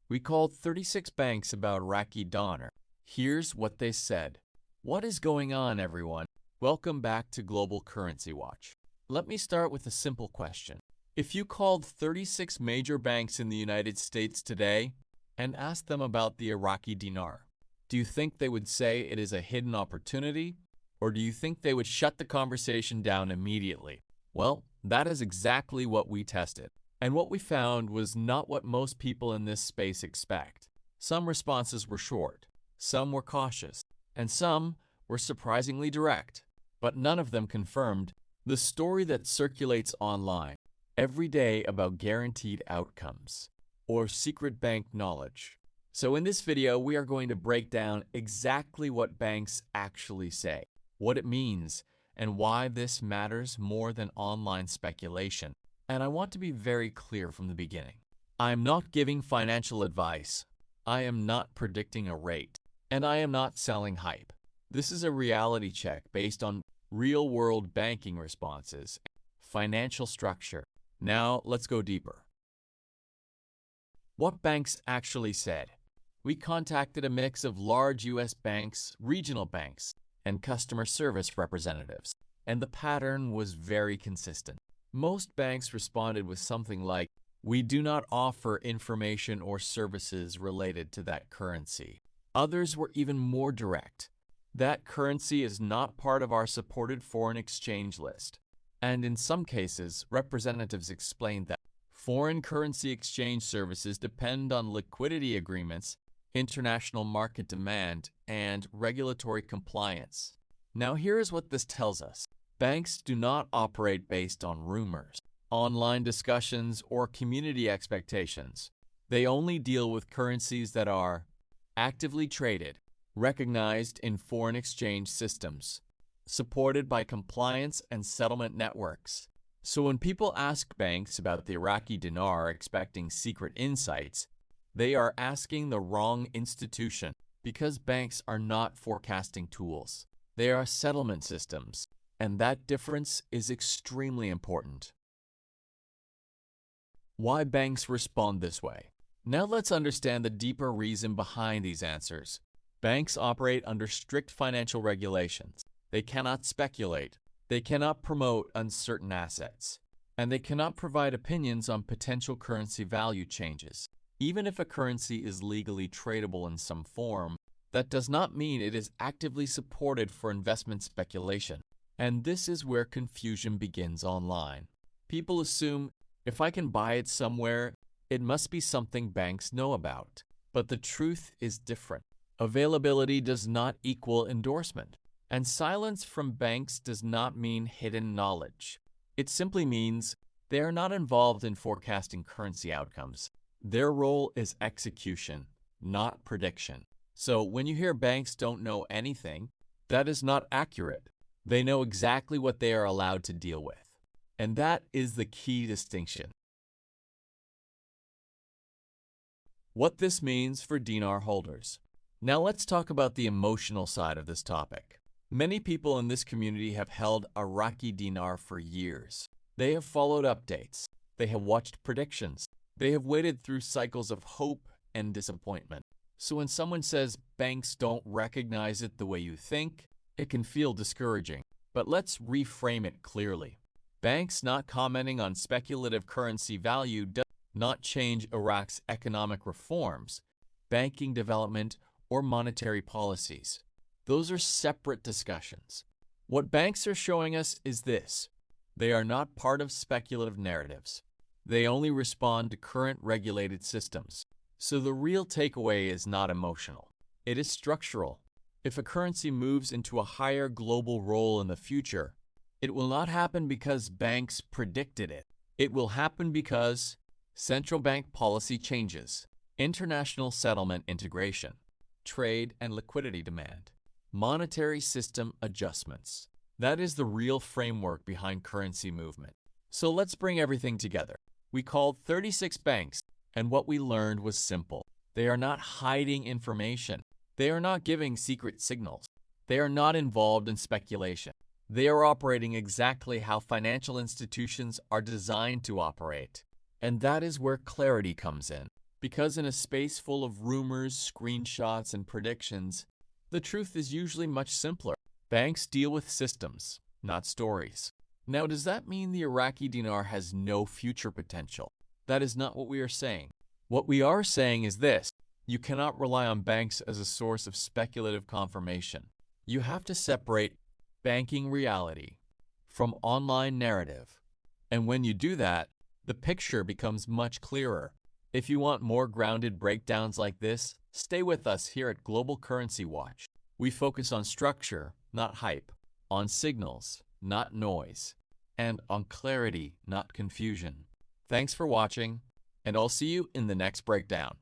We called 36 banks about Iraqi Dinar. Here's what they said. What is going on, everyone? Welcome back to Global Currency Watch. Let me start with a simple question. If you called 36 major banks in the United States today and asked them about the Iraqi dinar, do you think they would say it is a hidden opportunity, or do you think they would shut the conversation down immediately? Well, that is exactly what we tested. And what we found was not what most people in this space expect. Some responses were short, some were cautious, and some were surprisingly direct. But none of them confirmed the story that circulates online every day about guaranteed outcomes or secret bank knowledge. So in this video, we are going to break down exactly what banks actually say, what it means, and why this matters more than online speculation. And I want to be very clear from the beginning. I am not giving financial advice. I am not predicting a rate. And I am not selling hype. This is a reality check based on real-world banking responses, financial structure. Now, let's go deeper. What banks actually said? We contacted a mix of large U.S. banks, regional banks, and customer service representatives. And the pattern was very consistent. Most banks responded with something like, "We do not offer information or services related to that currency." Others were even more direct. "That currency is not part of our supported foreign exchange list." And in some cases, representatives explained that foreign currency exchange services depend on liquidity agreements, international market demand, and regulatory compliance. Now here's what this tells us. Banks do not operate based on rumors, online discussions, or community expectations. They only deal with currencies that are actively traded, recognized in foreign exchange systems, supported by compliance and settlement networks. So when people ask banks about the Iraqi dinar expecting secret insights, they are asking the wrong institution because banks are not forecasting tools. They are settlement systems. And that difference is extremely important. Why banks respond this way? Now let's understand the deeper reason behind these answers. Banks operate under strict financial regulations. They cannot speculate. They cannot promote uncertain assets. And they cannot provide opinions on potential currency value changes. Even if a currency is legally tradable in some form, that does not mean it is actively supported for investment speculation. And this is where confusion begins online. People assume if I can buy it somewhere, it must be something banks know about. But the truth is different. Availability does not equal endorsement. And silence from banks does not mean hidden knowledge. It simply means they are not involved in forecasting currency outcomes. Their role is execution, not prediction. So when you hear banks don't know anything, that is not accurate. They know exactly what they are allowed to deal with. And that is the key distinction. What this means for dinar holders. Now let's talk about the emotional side of this topic. Many people in this community have held Iraqi dinar for years. They have followed updates. They have watched predictions. They have waded through cycles of hope and disappointment. So when someone says banks don't recognize it the way you think, it can feel discouraging, but let's reframe it clearly. Banks not commenting on speculative currency value does not change Iraq's economic reforms, banking development, or monetary policies. Those are separate discussions. What banks are showing us is this. They are not part of speculative narratives. They only respond to current regulated systems. So the real takeaway is not emotional. It is structural. If a currency moves into a higher global role in the future, it will not happen because banks predicted it. It will happen because central bank policy changes, international settlement integration, trade and liquidity demand, monetary system adjustments. That is the real framework behind currency movement. So let's bring everything together. We called 36 banks, and what we learned was simple. They are not hiding information. They are not giving secret signals. They are not involved in speculation. They are operating exactly how financial institutions are designed to operate. And that is where clarity comes in. Because in a space full of rumors, screenshots, and predictions, the truth is usually much simpler. Banks deal with systems, not stories. Now, does that mean the Iraqi dinar has no future potential? That is not what we are saying. What we are saying is this: you cannot rely on banks as a source of speculative confirmation. You have to separate banking reality from online narrative. And when you do that, the picture becomes much clearer. If you want more grounded breakdowns like this, stay with us here at Global Currency Watch. We focus on structure, not hype, on signals, not noise, and on clarity, not confusion. Thanks for watching, and I'll see you in the next breakdown.